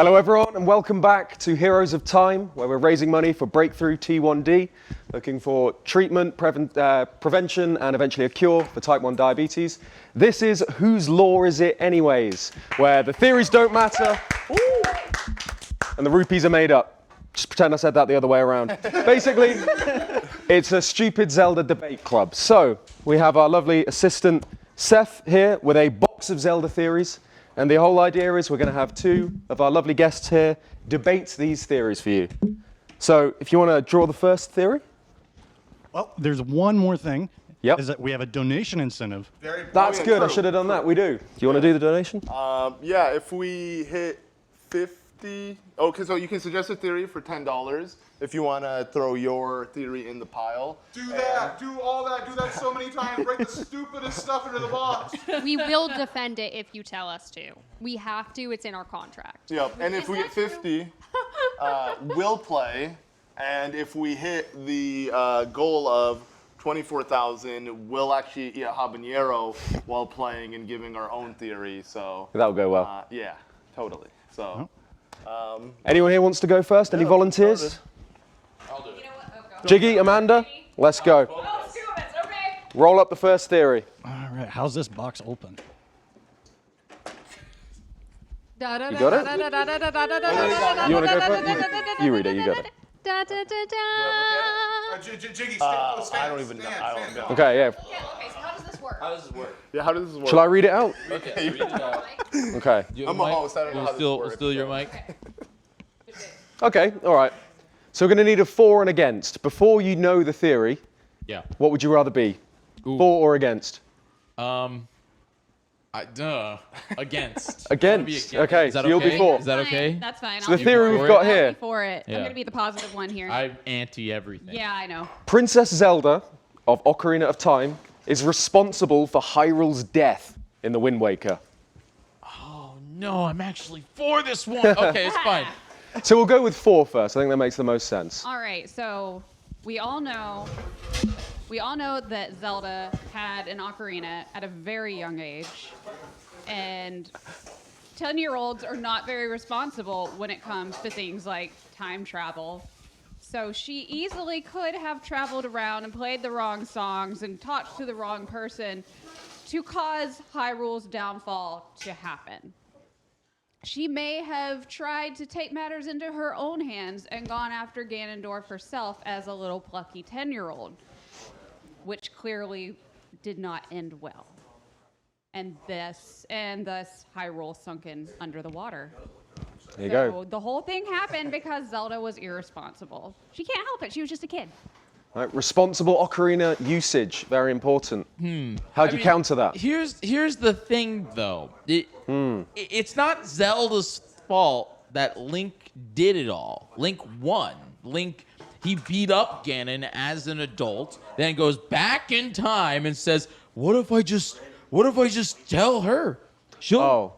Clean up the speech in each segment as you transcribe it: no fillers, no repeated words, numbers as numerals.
Hello everyone and welcome back to Heroes of Time, where we're raising money for Breakthrough T1D, looking for treatment, prevention and eventually a cure for type 1 diabetes. This is Whose Law Is It Anyways, where the theories don't matter and the rupees are made up. Just pretend I said that the other way around. Basically, it's a stupid Zelda debate club. So we have our lovely assistant Seth here with a box of Zelda theories. And the whole idea is we're going to have two of our lovely guests here debate these theories for you. So if you want to draw the first theory. Well, there's one more thing. Yep. Is that we have a donation incentive. That's good. True. I should have done that. We do. Do you want to do the donation? Yeah, if we hit 50. Okay, so you can suggest a theory for $10 if you want to throw your theory in the pile. Do that. Do all that. Do that so many times. Break the stupidest stuff into the box. We will defend it if you tell us to. We have to. It's in our contract. Yep. And if we get 50, we'll play. And if we hit the goal of 24,000, we'll actually eat a habanero while playing and giving our own theory. So that'll go well. Yeah, totally. So. Anyone here wants to go first? Any volunteers? I'll do it. You know what? Jiggy, Amanda, let's go. Oh, let's do it. Okay. Roll up the first theory. All right, how's this box open? You got it? You want to go for it? You read it, you got it. Jiggy, stand. I don't even know. I don't know. Okay, yeah. Okay, so how does this work? How does this work? Yeah, how does this work? Shall I read it out? Okay, read it out. Okay. Do you have I'm a mic? host, I don't know how this We'll works, steal your so. mic. Okay, all right. So we're going to need a for and against. Before you know the theory, Yeah. what would you rather be? Ooh. For or against? Against. Against. Okay, Is that so you'll be okay? for. Is that okay? That's fine. So the theory we've got here. For it. Yeah. I'm gonna be the positive one here. I anti everything. Yeah, I know. Princess Zelda of Ocarina of Time is responsible for Hyrule's death in The Wind Waker. Oh no, I'm actually for this one. Okay, it's fine. So we'll go with for first. I think that makes the most sense. All right, so we all know that Zelda had an ocarina at a very young age, and 10-year-olds are not very responsible when it comes to things like time travel. So she easily could have traveled around and played the wrong songs and talked to the wrong person to cause Hyrule's downfall to happen. She may have tried to take matters into her own hands and gone after Ganondorf herself as a little plucky 10-year-old, which clearly did not end well. And thus Hyrule sunken under the water. There you So go. the whole thing happened because Zelda was irresponsible. She can't help it. She was just a kid. Right, responsible ocarina usage, very important. How do you counter that? Here's the thing though. It's not Zelda's fault that Link did it all. Link won. He beat up Ganon as an adult, then goes back in time and says, "What if I just tell her? She'll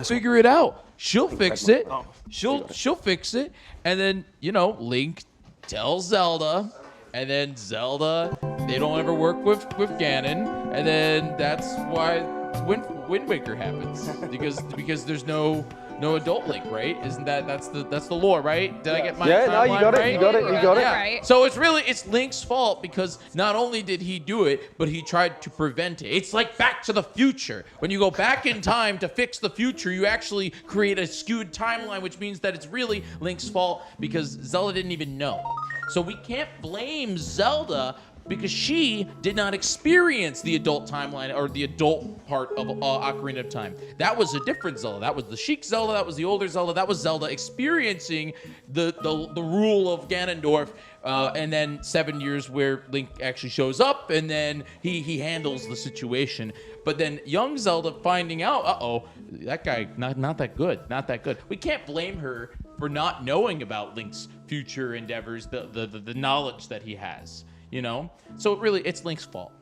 figure it out. She'll fix it. She'll fix it." And then, Link tells Zelda, and then Zelda, they don't ever work with Ganon, and then that's why Wind Waker happens because there's no adult Link, right? Isn't that's the lore, right? Did I get my Yeah, no, you timeline got it. right? You got it. You got it. Yeah. Right. So it's Link's fault because not only did he do it, but he tried to prevent it. It's like Back to the Future. When you go back in time to fix the future, you actually create a skewed timeline, which means that it's really Link's fault because Zelda didn't even know. So we can't blame Zelda because she did not experience the adult timeline or the adult part of Ocarina of Time. That was a different Zelda. That was the Sheik Zelda. That was the older Zelda. That was Zelda experiencing the rule of Ganondorf, and then 7 years where Link actually shows up, and then he handles the situation. But then young Zelda finding out, that guy not that good, not that good. We can't blame her for not knowing about Link's future endeavors, the knowledge that he has. So it's Link's fault.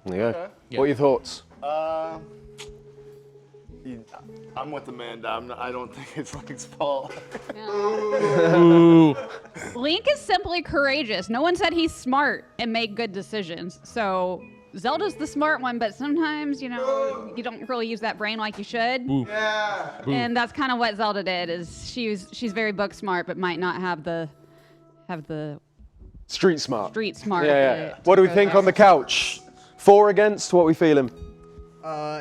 There you go. Okay. What are your thoughts? I'm with Amanda. I don't think it's Link's fault. Ooh. Link is simply courageous. No one said he's smart and made good decisions. So Zelda's the smart one, but sometimes, you know, you don't really use that brain like you should. Yeah. And that's kind of what Zelda did. Is she's very book smart, but might not have the Street smart. street smart. Yeah. What do we think on the couch? For, against? What are we feeling?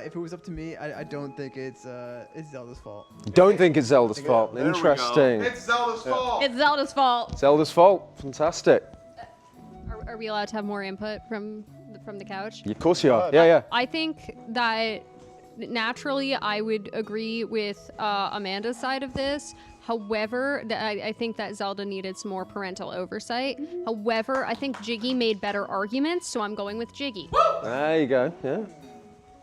If it was up to me, I don't think it's Zelda's fault. Don't think it's Zelda's fault. There we go. Interesting. It's Zelda's fault. It's Zelda's fault. Zelda's fault. Fantastic. Are we allowed to have more input from the couch? Of course you are. Yeah. I think that naturally I would agree with Amanda's side of this. However, I think that Zelda needed some more parental oversight. However, I think Jyggy made better arguments, so I'm going with Jyggy. There you go. Yeah.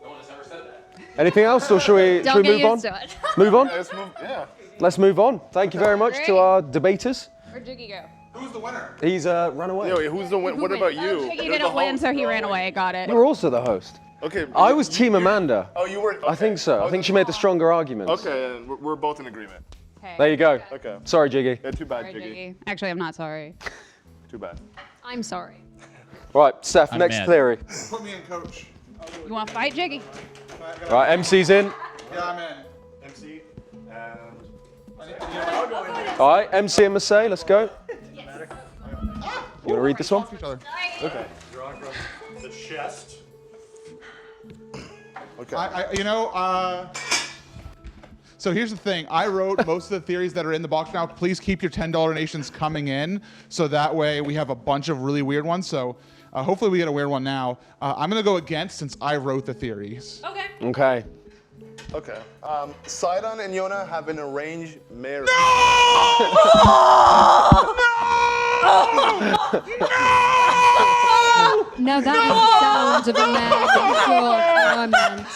No one has ever said that. Anything else, or should we Don't get move on? used to it. Move on. Let's move. Yeah. Let's move on. Thank you very much to Great. our debaters. Where'd Jiggy go? Who's the winner? He's run away. Wait, who's the win? What about you? Jiggy You're the didn't win, host. so he ran away. Got it. You're also the host. Okay. I was Team Amanda. Oh, you were. I think so. I think she made the stronger arguments. Okay, and we're both in agreement. There you go. Okay. Sorry, Jiggy. Yeah, too bad, Sorry, Jiggy. Jiggy. Actually, I'm not sorry. Too bad. I'm sorry. Right, Steph, I'm next mad. theory. Put me in, coach. You want to fight, Jiggy? Right, MC's in. Yeah, I'm in. MC and. All right, MC and Marseille, let's go. You want to read this one? Each other. Okay. The chest. Okay. So here's the thing. I wrote most of the theories that are in the box now. Please keep your $10 donations coming in, so that way we have a bunch of really weird ones. So hopefully we get a weird one now. I'm gonna go against since I wrote the theories. Okay. Okay. Okay. Sidon and Yona have an arranged marriage. Now that is the sound of a man in pure torment.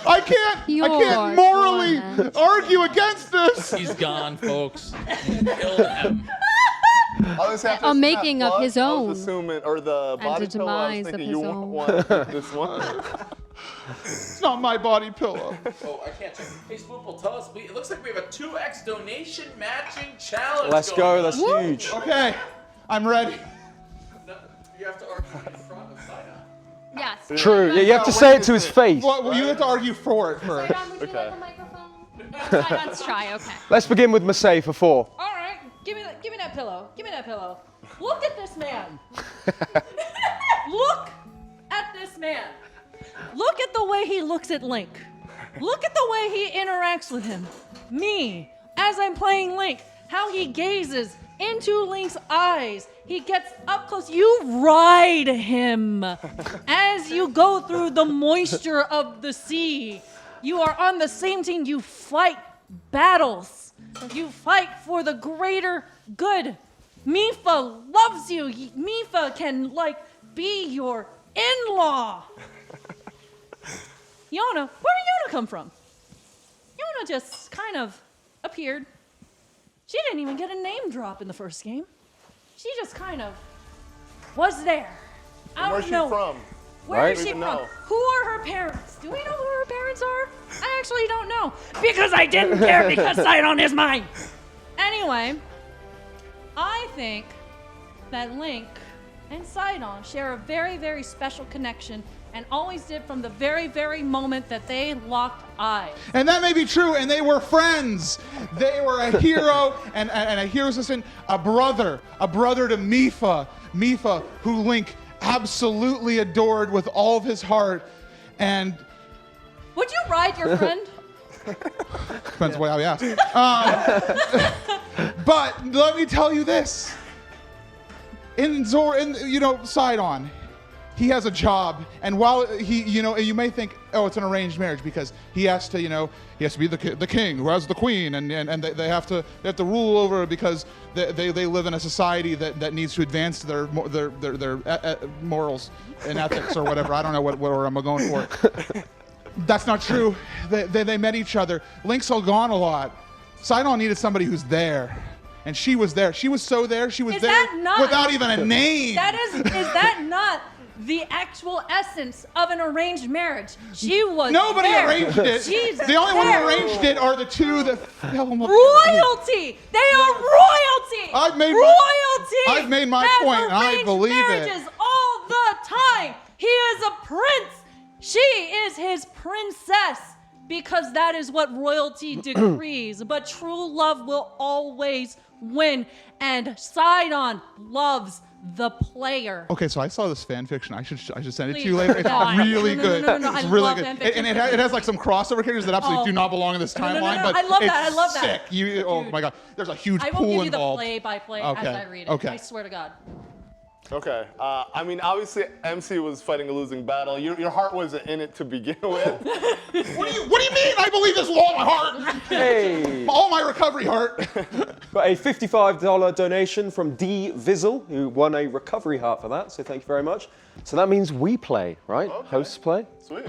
I can't You're morally torment. argue against this. He's gone, folks. Kill him. A making of his own. Or the And body a pillow. I was demise of thinking his you own. want this one. It's not my body pillow. Oh, I can't check. Hey, Spoopel, tell us. It looks like we have a 2x donation matching challenge. Let's going go, that's on. huge. Okay, I'm ready. No, you have to argue in front of Sidon. Yes. True, yeah, you have to say it to his face. Well, you have to argue for it first. Okay. Let's try. Okay. Let's begin with Marseille for 4. All right, give me that pillow. Give me that pillow. Look at this man. Look at this man. Look at the way he looks at Link. Look at the way he interacts with him. Me, as I'm playing Link, how he gazes into Link's eyes. He gets up close. You ride him as you go through the moisture of the sea. You are on the same team. You fight battles. You fight for the greater good. Mifa loves you. Mifa can, be your in-law. Yona, where did Yona come from? Yona just kind of appeared. She didn't even get a name drop in the first game. She just kind of was there. Where's she from? Where is Right? she Don't from? even know. Who are her parents? Do we know who her parents are? I actually don't know. Because I didn't care because Sidon is mine. Anyway, I think that Link and Sidon share a very, very special connection and always did from the very, very moment that they locked eyes. And that may be true, and they were friends. They were a hero and a hero's assistant, a brother to Mifa. Mifa, who Link absolutely adored with all of his heart. And Would you ride your friend? depends what I ask. But let me tell you this. Sidon, he has a job, and while you may think, oh, it's an arranged marriage because he has to be the king who has the queen, and they have to rule over her because they live in a society that needs to advance their morals and ethics or whatever. I don't know what I'm going for. That's not true. They met each other. Link's all gone a lot. Sidon needed somebody who's there. And she was there. She was so there. She was Is there that not- without even a name. Is that not the actual essence of an arranged marriage? She was Nobody there. arranged it. She's The only one there. who arranged it are the two that fell in love. Royalty! They are royalty! I've made royalty! I've made my has point, and I arranged believe it. marriages all the time. He is a prince. She is his princess because that is what royalty decrees. But true love will always win, and Sidon loves the player. Okay, so I saw this fan fiction. I should send it to Please. you later. It's No. really No, good. no, no, no, It's I really love good. fan fiction. And it has like some crossover characters that absolutely Oh. do not belong in this No, no, timeline. no, no, But I love it's that. I love that. sick. Oh my god, there's a huge I will pool give you the involved. play-by-play Okay, as I read it. okay. I swear to God. Okay. I mean, obviously, MC was fighting a losing battle. Your heart wasn't in it to begin with. What do you mean? I believe this with all my heart. Hey! All my recovery heart. Got a $55 donation from D. Vizzle, who won a recovery heart for that, so thank you very much. So that means we play, right? Okay. Hosts play? Sweet.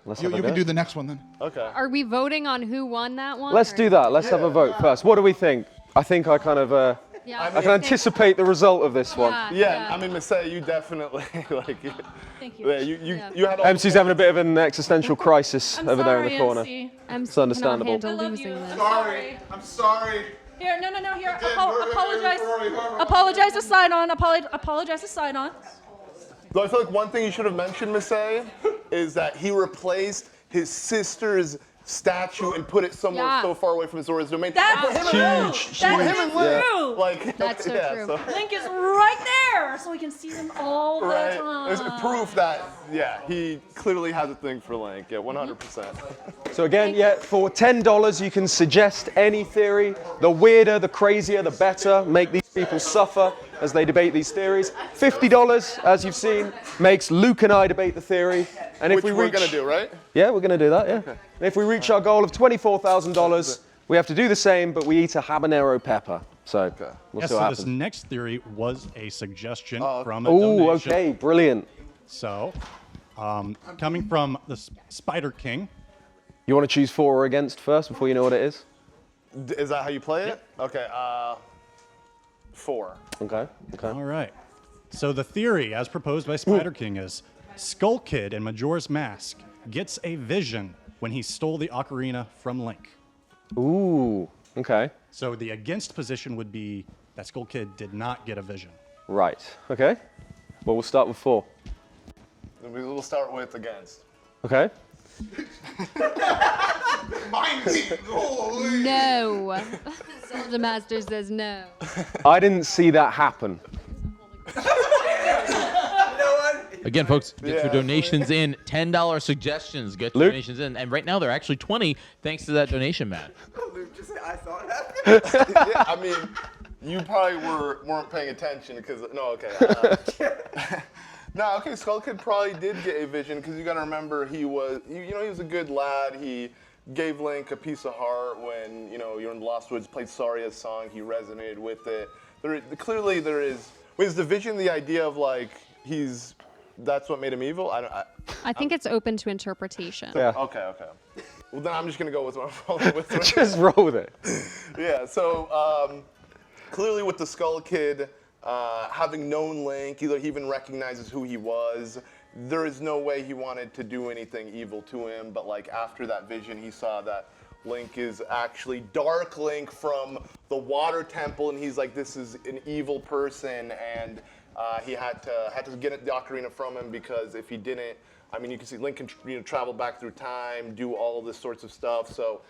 Let's You have a can go. do the next one then. Okay. Are we voting on who won that one? Let's or- do that. Let's have a vote first. What do we think? I think I kind of, Yeah, I can anticipate the result of this one. Yeah, I mean, Messiah, you definitely like. Thank you. Yeah, Yeah. you had all MC's having a bit of an existential crisis I'm over there in sorry, the corner. MC. MC It's understandable. cannot I handle love you. losing this. I'm sorry. I'm sorry. Here, no. Here, Again, apologize. Rory. Apologize to Sidon. Apologize to Sidon. So I feel like one thing you should have mentioned, Messiah, is that he replaced his sister's statue and put it somewhere Yeah. so far away from Zora's domain. That's For him true. and That's Link. true. Like, That's so yeah, true. So, Link is right there, so we can see them all the right. time. There's proof that, yeah, he clearly has a thing for Link. Yeah, 100%. So again, yeah, for $10 you can suggest any theory. The weirder, the crazier, the better. Make these people suffer as they debate these theories. $50, as you've seen, makes Luke and I debate the theory. And Which we're gonna do, right? Yeah, we're gonna do that, yeah. And if we reach our goal of $24,000, we have to do the same, but we eat a habanero pepper. So we'll Yes, see so what this happens. next theory was a suggestion from a Oh, donation. okay, brilliant. So, coming from the Spider King. You want to choose for or against first before you know what it is? Is that how you play it? Okay, 4. Okay. All right. So the theory, as proposed by Spider King, is Skull Kid in Majora's Mask gets a vision when he stole the ocarina from Link. Ooh, okay. So the against position would be that Skull Kid did not get a vision. Right, okay. Well, we'll start with 4. We'll start with against. Okay. No. Zelda Master says no. I didn't see that happen. Again, folks, get your Yeah. donations in. $10 suggestions. Get your Luke? donations in. And right now, they're actually 20 thanks to that donation, Matt. Just say I saw it happen. Yeah, I mean, you probably weren't paying attention because no, okay. No, okay. Skull Kid probably did get a vision because you got to remember he was, he was a good lad. He gave Link a piece of heart when you're in the Lost Woods. Played Saria's song. He resonated with it. Clearly there is. Wait, is the vision the idea of like that's what made him evil? I think it's open to interpretation. Yeah. Okay. Well, then I'm just gonna go with what I'm rolling with. Just roll with it. Yeah, so clearly with the Skull Kid, having known Link, he even recognizes who he was. There is no way he wanted to do anything evil to him, but like after that vision, he saw that Link is actually Dark Link from the Water Temple, and he's like, this is an evil person, and he had to get the ocarina from him because if he didn't, I mean, you can see Link can travel back through time, do all of this sorts of stuff. So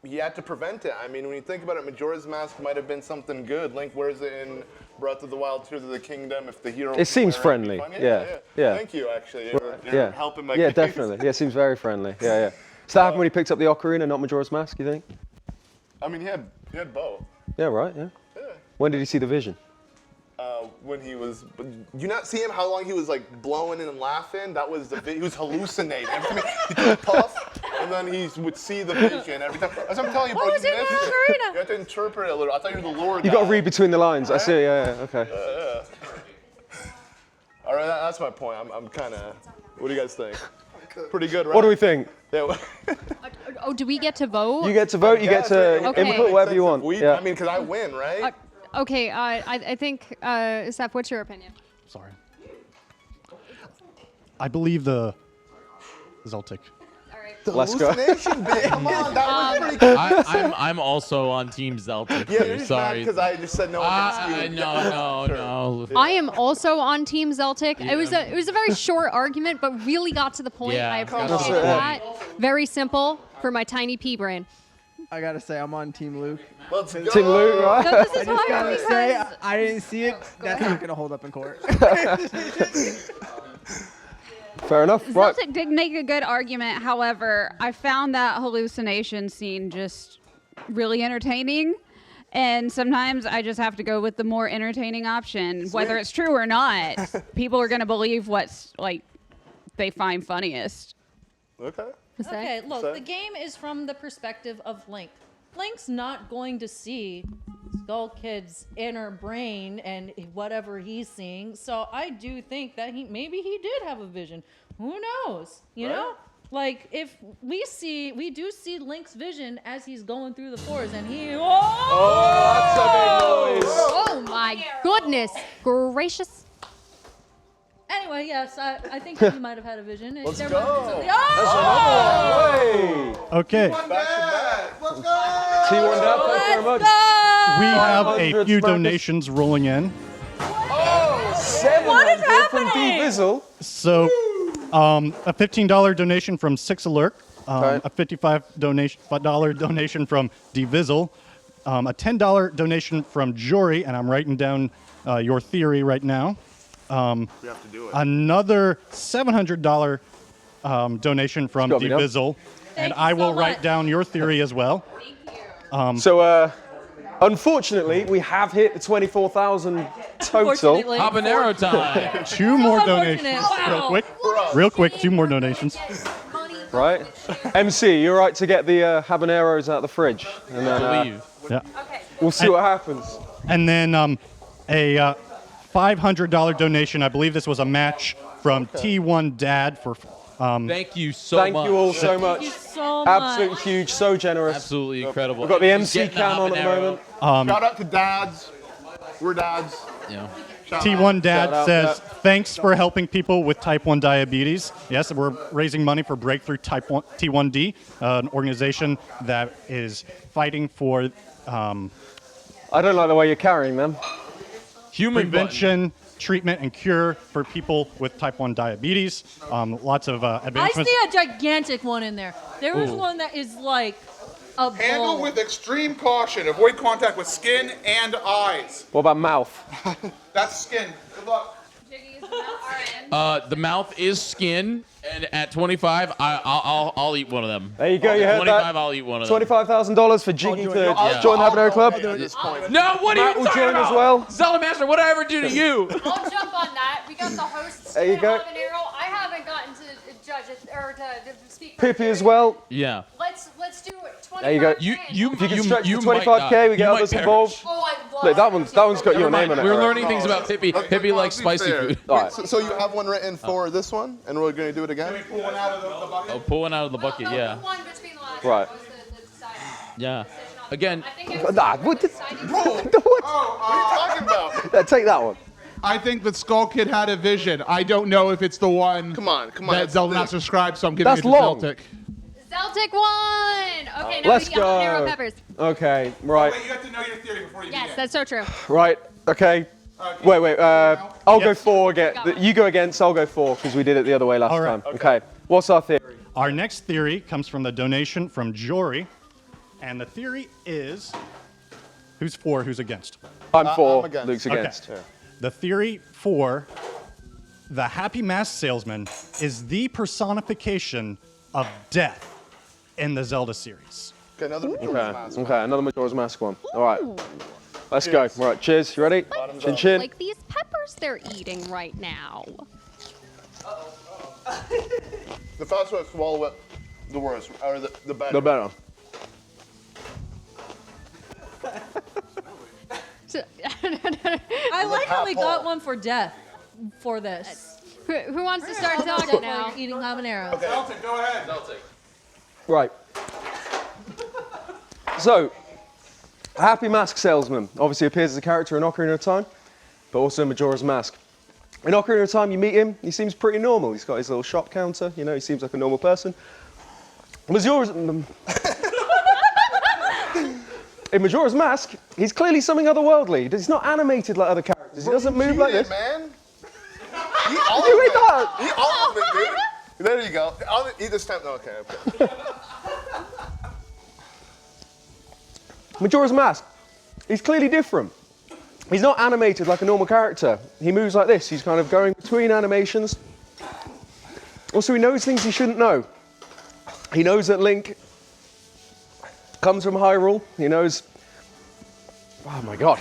he had to prevent it. I mean, when you think about it, Majora's Mask might have been something good. Link wears it in Breath of the Wild, Tears of the Kingdom. If the hero, It seems can wear it'd friendly. be fun. Yeah. Thank you, actually. You're Yeah. helping my Yeah, case. definitely. Yeah, it seems very friendly. Yeah. So that happened when he picked up the ocarina, not Majora's Mask, you think? I mean, he had both. Yeah, right, yeah. Yeah. When did he see the vision? When he was, you not see him how long he was like blowing and laughing? That was he was hallucinating. Every time he took a puff, and then he would see the vision every time. That's what I'm telling you, bro. What was You in the missed it. ocarina? You have to interpret it a little. I thought you were the lore guy. You got to read between the lines. I see, yeah, okay. All right, that's my point. I'm kind of. What do you guys think? Pretty good, right? What do we think? Yeah. Oh, do we get to vote? You get to vote, you get to Okay. input whatever you want. I Yeah. mean, because I win, right? Okay, I think, Seth, what's your opinion? Sorry. I believe the Zeltic. All right. The Let's go. hallucination bit. Come on, that was pretty good. I'm also on Team Zelda. Yeah, you're just mad because I just said no against you. No. I am also on Team Zeltic. It was a very short argument, but really got to the point. Yeah. I appreciate that. Very simple for my tiny pea brain. I gotta say, I'm on Team Luke. Let's go. Team Luke, right? So this is I just hard gotta say, because I didn't see it. That's not gonna hold up in court. Fair enough. Right. Zeltic did make a good argument. However, I found that hallucination scene just really entertaining. And sometimes I just have to go with the more entertaining option, whether it's true or not. People are going to believe what's like they find funniest. Okay. Okay, look, So- the game is from the perspective of Link. Link's not going to see Skull Kid's inner brain and whatever he's seeing. So I do think that maybe he did have a vision. Who knows? You know? Like if we do see Link's vision as he's going through the forest and he That's a big noise. Oh my goodness gracious. Anyway, yes, I think he might have had a vision. Let's There go. might be something- Hey. Okay, Let's go. T1 Dad, thanks very much. we have a 500 few smackers. donations rolling in. 700 from D-Vizzle. So, a $15 donation from Six Alert, Okay. a $55 donation from Divizzle, a $10 donation from Jory, and I'm writing down your theory right now. We have to do it. Another $700 donation from gotta be done. Divizzle, and Thank you I will so write much. down your theory as well. So, unfortunately, we have hit the 24,000 total. Unfortunately. Habanero time. Two more unfortunate. donations, Wow. real quick, two more donations. Right? MC, you're right to get the habaneros out of the fridge. And then Believe. Yeah. we'll see what happens. And then a $500 donation. I believe this was a match from T1 Dad for. Thank you so Thank much. you all so Thank much. you so much. Absolutely huge, so generous. Absolutely incredible. We've got the He's MC getting the cam on at the habanero. moment. Shout out to dads. We're dads. Yeah. T1 Dad Shout out, says, yeah. thanks for helping people with type 1 diabetes. Yes, we're raising money for Breakthrough Type 1, T1D, an organization that is fighting for I don't like the way you're carrying them. Human prevention, treatment, and cure for people with type 1 diabetes. Lots of I advancements. see a gigantic one in there. There is one that is like a Handle ball. with extreme caution. Avoid contact with skin and eyes. What about mouth? That's skin. Good luck. The mouth is skin, and at 25, I'll eat one of them. There you go, you At heard 25, that. I'll eat one of them. $25,000 for Jiggy to Yeah. join the Habanero Club. At this point. No, what are Matt you will talking join about? as well. Zelda Master, what did I ever do to you? I'll jump on that. We got the hosts. There you go. Habanero. I haven't gotten to judge it or to speak. for Pippi as Jerry. well. Yeah. Let's do it. 25 There you go. You If you can you, stretch you to might 25K, we not. get You others might involved. Oh, I love Look, that one's got your name in it. We're right? learning things about Pippi. Pippi likes spicy food. All right. So you have one written for this one, and we're going to do it again? Pull one out of the bucket. Oh, pull one out of the bucket, yeah. One between the last. Right. That was the deciding. Yeah. Again, I think it was Nah, what the- deciding. What are you talking about? Yeah, take that one. I think that Skull Kid had a vision. I don't know if it's the one Come on. that it's Zelda this. not subscribed, so I'm giving That's it to long. Celtic. Celtic won. Okay, now Let's we got habanero go. peppers. Okay, right, Wait, you have to know your theory before you Yes, begin. that's so true. right, okay. Wait, I'll go 4 again. You go against, I'll go 4, because we did it the other way last All right. time. Okay, what's our theory? Our next theory comes from the donation from Jory, and the theory is who's for, who's against. I'm for, I'm against. Luke's Okay. against. The theory for the Happy Mask Salesman is the personification of death in the Zelda series. Okay, another Majora's Mask. Okay, another Majora's Mask one. All right, let's go. All right, cheers, you ready? Chin chin. Like these peppers they're eating right now. The faster I swallow it, the worse, or the better. The better. So- I like how we half got whole. one for death for this. who wants to start talking While now? you're eating habaneros. Celtic, go ahead. Right. So, a Happy Mask Salesman obviously appears as a character in Ocarina of Time, but also in Majora's Mask. In Ocarina of Time, you meet him, he seems pretty normal. He's got his little shop counter, you know, he seems like a normal person. Majora's... in Majora's Mask, he's clearly something otherworldly. He's not animated like other characters. He doesn't move like this. Man. Eat all You of eat it. that. Eat all of it, dude. There you go. I'll eat this time. No, okay. Majora's Mask, he's clearly different. He's not animated like a normal character. He moves like this. He's kind of going between animations. Also, he knows things he shouldn't know. He knows that Link comes from Hyrule. He knows... Oh my god.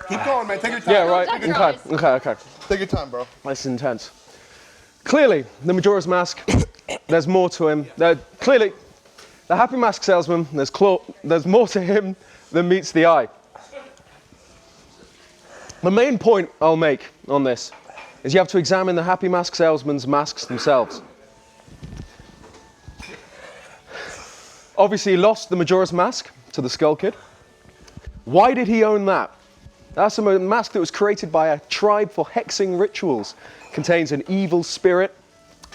Keep going, man. Take your time. Yeah, right. Don't touch Okay, okay. Take your time, bro. That's intense. Clearly, the Majora's Mask, there's more to him. Clearly, the Happy Mask salesman, there's more to him than meets the eye. The main point I'll make on this is you have to examine the Happy Mask salesman's masks themselves. Obviously, he lost the Majora's Mask to the Skull Kid. Why did he own that? That's a mask that was created by a tribe for hexing rituals. Contains an evil spirit,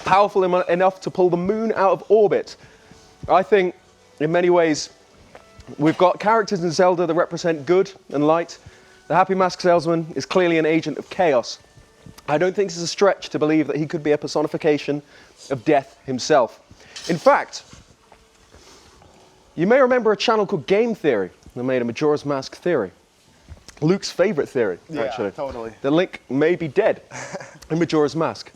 powerful enough to pull the moon out of orbit. I think, in many ways, we've got characters in Zelda that represent good and light. The Happy Mask salesman is clearly an agent of chaos. I don't think it's a stretch to believe that he could be a personification of death himself. In fact, you may remember a channel called Game Theory that made a Majora's Mask theory. Luke's favorite theory, actually. Yeah, totally. That Link may be dead in Majora's Mask.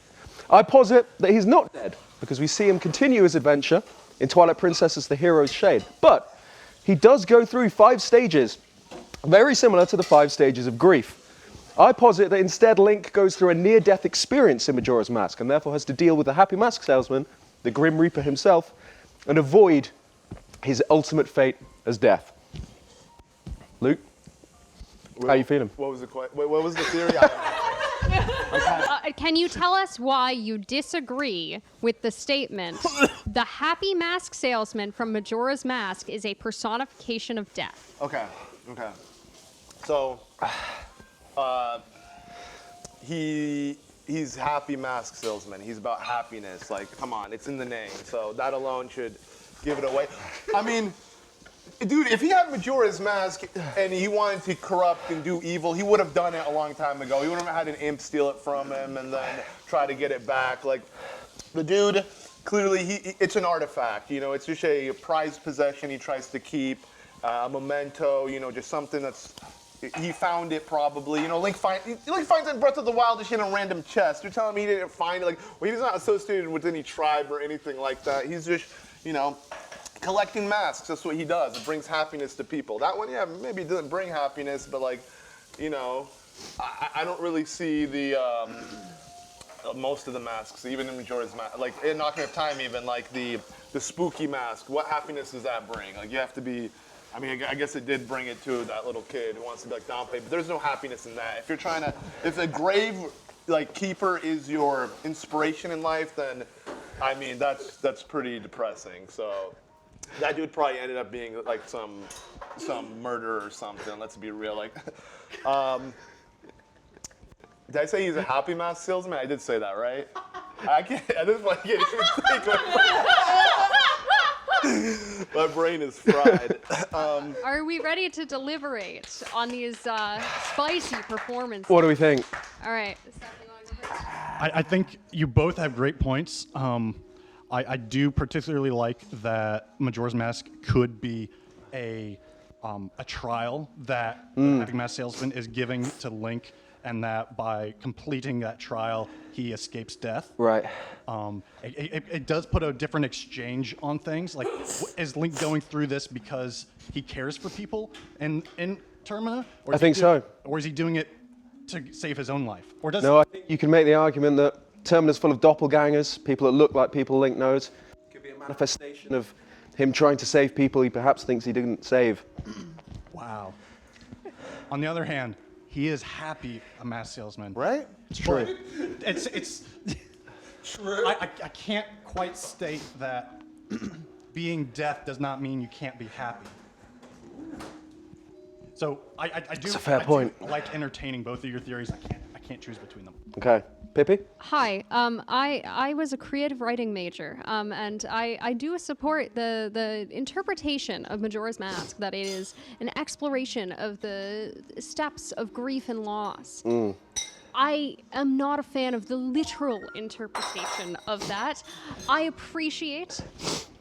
I posit that he's not dead, because we see him continue his adventure in Twilight Princess as the hero's shade. But he does go through 5 stages, very similar to the 5 stages of grief. I posit that instead Link goes through a near-death experience in Majora's Mask, and therefore has to deal with the Happy Mask salesman, the Grim Reaper himself, and avoid his ultimate fate as death. Luke? How you feeling? What was the what was the theory? Can you tell us why you disagree with the statement, the Happy Mask salesman from Majora's Mask is a personification of death? Okay. So, he's Happy Mask salesman. He's about happiness. Like, come on, it's in the name. So that alone should give it away. I mean, dude, if he had Majora's Mask and he wanted to corrupt and do evil, he would have done it a long time ago. He would have had an imp steal it from him and then try to get it back. Like, the dude, clearly, it's an artifact. You know, it's just a prized possession he tries to keep, a memento, you know, just something that's, he found it probably. You know, Link finds in Breath of the Wild this shit in a random chest. You're telling me he didn't find it? Like, well, he's not associated with any tribe or anything like that. He's just, you know, collecting masks. That's what he does. It brings happiness to people. That one, yeah, maybe it doesn't bring happiness, but like, you know, I don't really see the most of the masks, even in Majora's Mask, like in Ocarina of Time, even like the spooky mask. What happiness does that bring? Like, you have to be. I mean, I guess it did bring it to that little kid who wants to be like Dompe, but there's no happiness in that. If you're trying to, if the grave like keeper is your inspiration in life, then I mean that's pretty depressing. So that dude probably ended up being like some murderer or something. Let's be real. Like, did I say he's a Happy Mask salesman? I did say that, right? I can't. At this point, I can't even think. My brain is fried. Are we ready to deliberate on these spicy performances? What do we think? All right. I think you both have great points. I do particularly like that Majora's Mask could be a trial that the Happy Mask salesman is giving to Link, and that by completing that trial, he escapes death. Right. It does put a different exchange on things. Like, is Link going through this because he cares for people in Termina? Or I think so. Or is he doing it to save his own life? Or does No, I think you can make the argument that Termina's full of doppelgangers, people that look like people Link knows. It could be a manifestation of him trying to save people he perhaps thinks he didn't save. Wow. On the other hand, he is happy a mask salesman. Right? It's true. It's true. I can't quite state that being deaf does not mean you can't be happy. So I do. It's a fair point. I like entertaining both of your theories. I can't can't choose between them. Okay. Pippi? Hi, I was a creative writing major, and I do support the interpretation of Majora's Mask, that it is an exploration of the steps of grief and loss. I am not a fan of the literal interpretation of that. I appreciate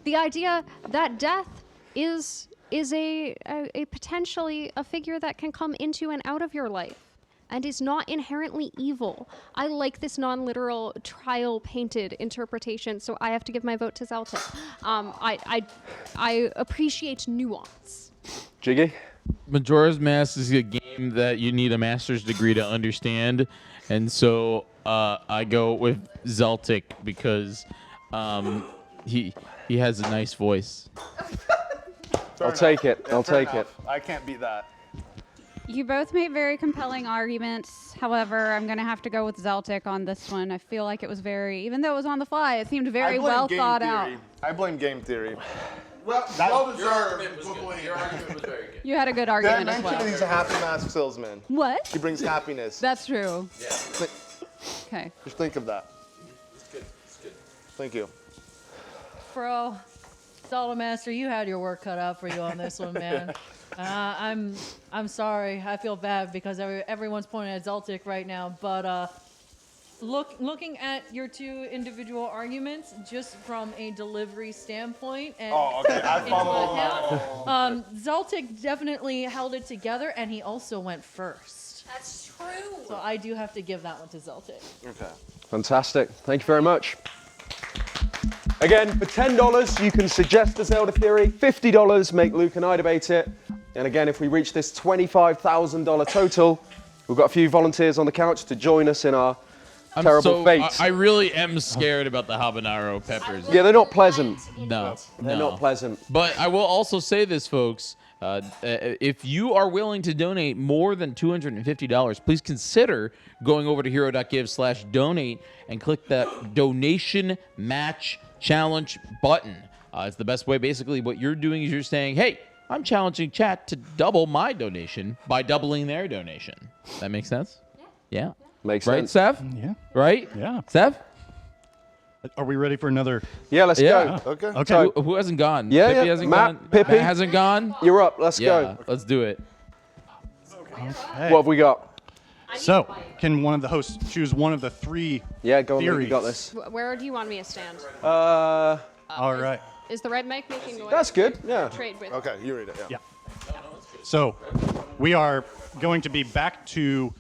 the idea that death is a potentially a figure that can come into and out of your life and is not inherently evil. I like this non-literal trial painted interpretation, so I have to give my vote to Zelda. I appreciate nuance. Jiggy? Majora's Mask is a game that you need a master's degree to understand, and so I go with Zeltic because he has a nice voice. I'll take it. I'll Fair take it. enough. I can't beat that. You both made very compelling arguments. However, I'm going to have to go with Zeltic on this one. I feel like it was very, even though it was on the fly, it seemed very well thought out. I blame game theory. Well deserved. Your argument was very good. You had a good Did I argument as mention well. he's a happy mask salesman? What? He brings happiness. That's true. Yeah. Okay. Just think of that. It's good. It's good. Thank you. Bro, Zelda Master, you had your work cut out for you on this one, man. I'm sorry. I feel bad because everyone's pointing at Zeltic right now. But looking at your two individual arguments, just from a delivery standpoint, and I follow. Zeltic definitely held it together, and he also went first. That's true. So I do have to give that one to Zeltic. Okay. Fantastic. Thank you very much. Again, for $10, you can suggest a Zelda theory. $50, make Luke and I debate it. And again, if we reach this $25,000 total, we've got a few volunteers on the couch to join us in our terrible fate. I really am scared about the habanero peppers. Yeah, they're not pleasant. No, They're not pleasant. But I will also say this, folks. If you are willing to donate more than $250, please consider going over to hero.give/donate and click that donation match challenge button. It's the best way. Basically, what you're doing is you're saying, hey, I'm challenging chat to double my donation by doubling their donation. That makes sense? Yeah. Makes right, sense. Sev? Yeah. Right? Yeah. Sev? Are we ready for another? Yeah, let's Yeah. go. Okay. Okay. So- Who hasn't gone? Yeah, Pippi yeah. hasn't Matt, gone. Pippi. Matt hasn't gone. You're up. Let's Yeah, go. let's do it. What have we got? So, can one of the hosts choose one of the three Yeah, go on. Luke, theories? you got this. Where do you want me to stand? All right. Is the red mic making noise? That's good. Yeah. Trade with. Okay, you read it. Yeah. Yeah. So, we are going to be back to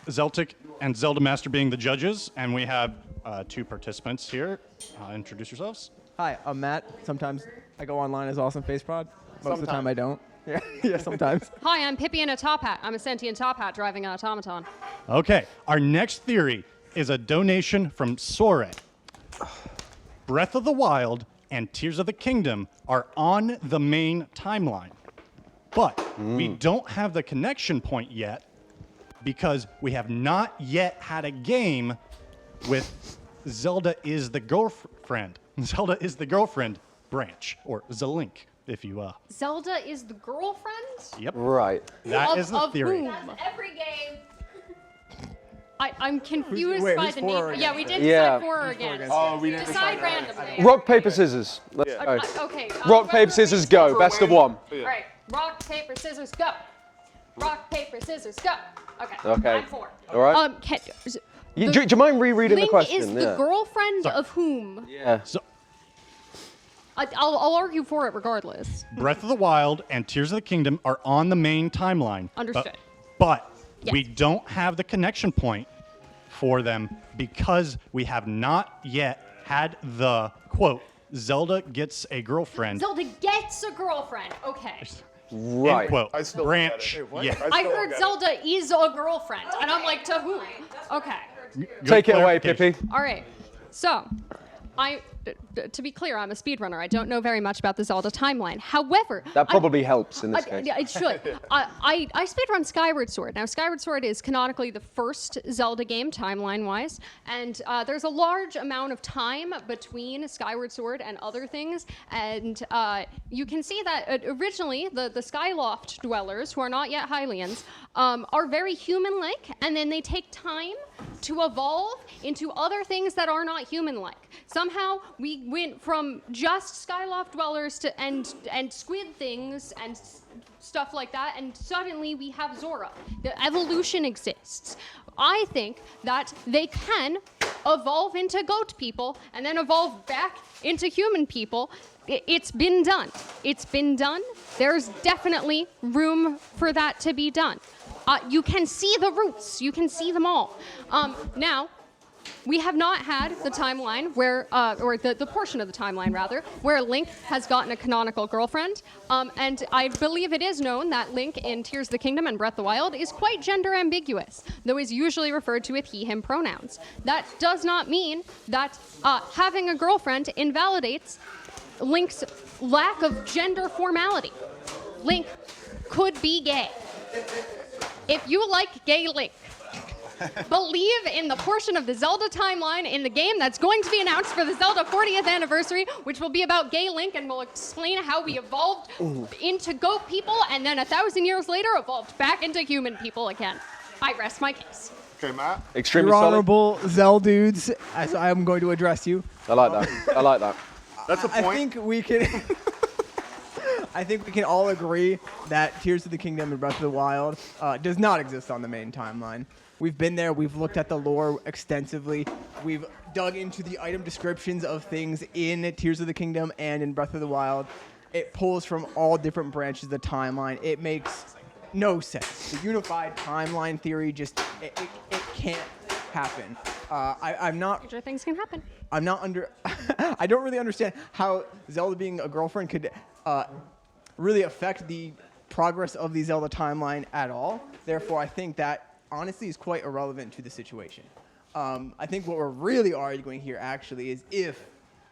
Zeltic and Zelda Master being the judges, and we have two participants here. Introduce yourselves. Hi, I'm Matt. Sometimes I go online as Awesome Face Prod. Most of the time Sometimes. I don't. Yeah, yeah, sometimes. Hi, I'm Pippi in a top hat. I'm a sentient top hat driving an automaton. Okay, our next theory is a donation from Sore. Breath of the Wild and Tears of the Kingdom are on the main timeline, but we don't have the connection point yet because we have not yet had a game with Zelda is the girlfriend. Zelda is the girlfriend branch, or Zelink, if you Zelda is the girlfriend? Yep. Right. That is the of theory. Whom? Every game. I'm confused wait, by who's the for name. or Yeah, we did Yeah. decide for or against. Oh, we didn't Decide decide randomly. Rock, paper, scissors. Let's go. Okay. Rock, paper, scissors, go. Best of one. All right. Rock, paper, scissors, go. Rock, paper, scissors, go. Okay. Okay. 9-4. All right. Do you mind rereading the Link question? is the girlfriend of whom? Yeah. So, I'll argue for it regardless. Breath of the Wild and Tears of the Kingdom are on the main timeline. Understood. But Yes. we don't have the connection point for them because we have not yet had the quote, Zelda gets a girlfriend. Zelda gets a girlfriend. Okay. Right. End quote. I still don't Branch. get it. Wait, what? Yeah. I still don't heard get it. Zelda is a girlfriend, and I'm like, to who? Okay. Take it away, clarification. Pippi. All right. So, To be clear, I'm a speedrunner. I don't know very much about the Zelda timeline. However, That probably helps in this case. It should. I speedrun Skyward Sword. Now, Skyward Sword is canonically the first Zelda game, timeline-wise, and there's a large amount of time between Skyward Sword and other things, and you can see that originally the Skyloft dwellers, who are not yet Hylians, are very human-like, and then they take time to evolve into other things that are not human-like. Somehow we went from just Skyloft dwellers to and squid things and stuff like that, and suddenly we have Zora. The evolution exists. I think that they can evolve into goat people and then evolve back into human people. It's been done. It's been done. There's definitely room for that to be done. You can see the roots. You can see them all. Now, we have not had the timeline where, or the portion of the timeline rather, where Link has gotten a canonical girlfriend. And I believe it is known that Link in Tears of the Kingdom and Breath of the Wild is quite gender ambiguous, though is usually referred to with he, him pronouns. That does not mean that having a girlfriend invalidates Link's lack of gender formality. Link could be gay. If you like gay Link, believe in the portion of the Zelda timeline in the game that's going to be announced for the Zelda 40th anniversary, which will be about gay Link and will explain how we evolved into goat people and then 1,000 years later evolved back into human people again. I rest my case. Okay, Matt. Extremely Your solid. honorable Zel dudes, as I am going to address you. I like that. I like that. That's a point. I think we can. I think we can all agree that Tears of the Kingdom and Breath of the Wild does not exist on the main timeline. We've been there. We've looked at the lore extensively. We've dug into the item descriptions of things in Tears of the Kingdom and in Breath of the Wild. It pulls from all different branches of the timeline. It makes no sense. The unified timeline theory just it can't happen. I'm not. Future things can happen. I'm not under. I don't really understand how Zelda being a girlfriend could really affect the progress of the Zelda timeline at all. Therefore, I think that honestly is quite irrelevant to the situation. I think what we're really arguing here actually is if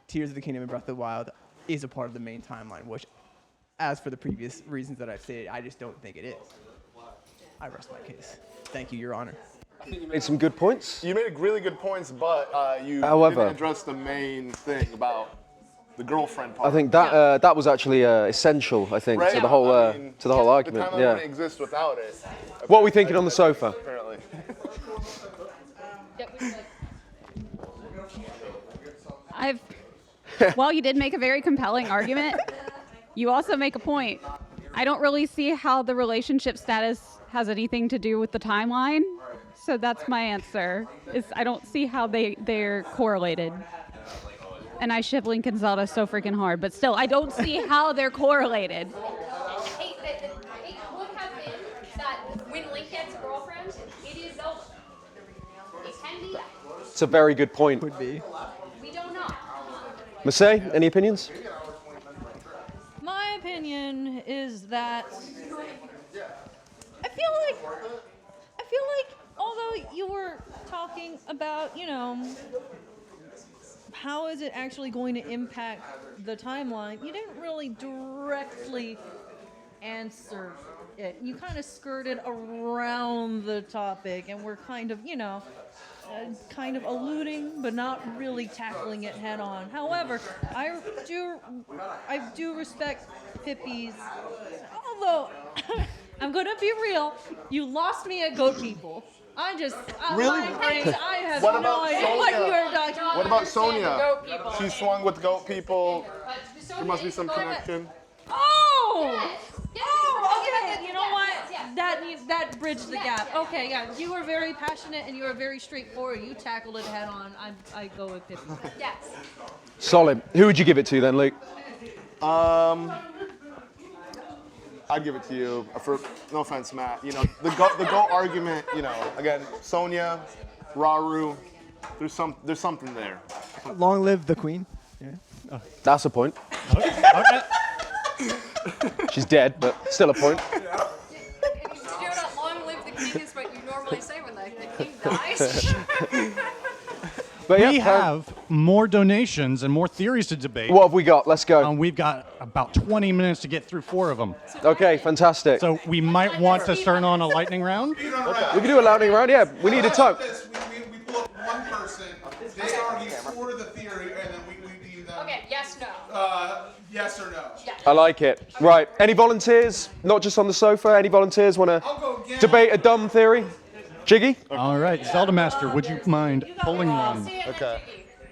Tears of the Kingdom and Breath of the Wild is a part of the main timeline, which, as for the previous reasons that I've stated, I just don't think it is. I rest my case. Thank you, Your Honor. I think you made some good points. You made really good points, but you However, didn't address the main thing about the girlfriend part. I think that that was actually essential. I think Right? to the whole I mean, to the whole argument. The timeline wouldn't exist without it. What are we thinking on the sofa? Apparently. While you did make a very compelling argument, you also make a point. I don't really see how the relationship status has anything to do with the timeline. So that's my answer. I don't see how they're correlated. And I ship Link and Zelda so freaking hard, but still, I don't see how they're correlated. It would have been that when Link gets a girlfriend, it is Zelda. It can be that. It's a very good point. Could be. We don't know. Masay, any opinions? My opinion is that I feel like although you were talking about, how is it actually going to impact the timeline, you didn't really directly answer it. You kind of skirted around the topic and were kind of, kind of alluding, but not really tackling it head on. However, I do respect Pippi's, although I'm gonna be real, you lost me at goat people. Really? I have What no about idea Sonya? what you are talking about. What about Sonya? She swung with goat people. There must be some connection. Oh! Oh, okay. You know what? That bridged the gap. Okay, yeah. You were very passionate and you were very straightforward. You tackled it head on. I go with Pippi. Yes. Solid. Who would you give it to then, Luke? I'd give it to you. No offense, Matt. The goat argument. Again, Sonya, Raru. There's something there. Long live the queen. Yeah. That's a point. She's dead, but still a point. Long live the king is what you normally say when the king dies. But We have more donations and more theories to debate. What have we got? Let's go. We've got about 20 minutes to get through 4 of them. Okay, fantastic. So we might want to turn on a lightning round. We can do a lightning round. Yeah, we need a time. We pull up one person. They argue for the theory, and then we deem them. Okay, yes, no. Yes or no. I like it. Right. Any volunteers? Not just on the sofa. Any volunteers want to debate a dumb theory? Jiggy? All right, Zelda Master, would you mind pulling one? Okay.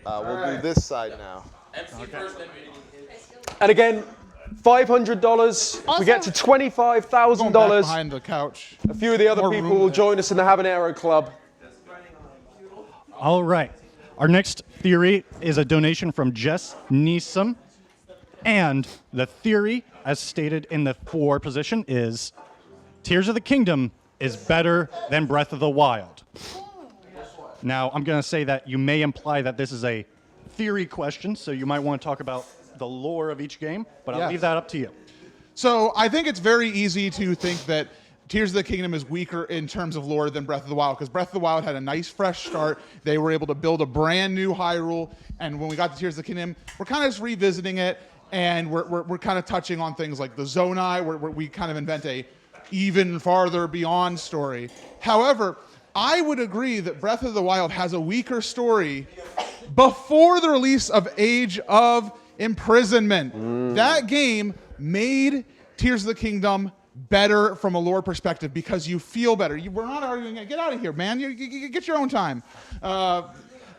We'll do this side now. And again, $500. If we get to Going back $25,000, behind the couch. a few of the other More people room will there. join us in the Habanero Club. All right. Our next theory is a donation from Jess Neeson. And the theory, as stated in the 4 position, is Tears of the Kingdom is better than Breath of the Wild. Now, I'm going to say that you may imply that this is a theory question, so you might want to talk about the lore of each game, but I'll Yes. leave that up to you. So I think it's very easy to think that Tears of the Kingdom is weaker in terms of lore than Breath of the Wild, because Breath of the Wild had a nice fresh start. They were able to build a brand new Hyrule, and when we got to Tears of the Kingdom, we're kind of just revisiting it, and we're kind of touching on things like the Zonai, where we kind of invent a even farther beyond story. However, I would agree that Breath of the Wild has a weaker story before the release of Age of Imprisonment. That game made Tears of the Kingdom better from a lore perspective because you feel better. We're not arguing. Get out of here, man. You get your own time.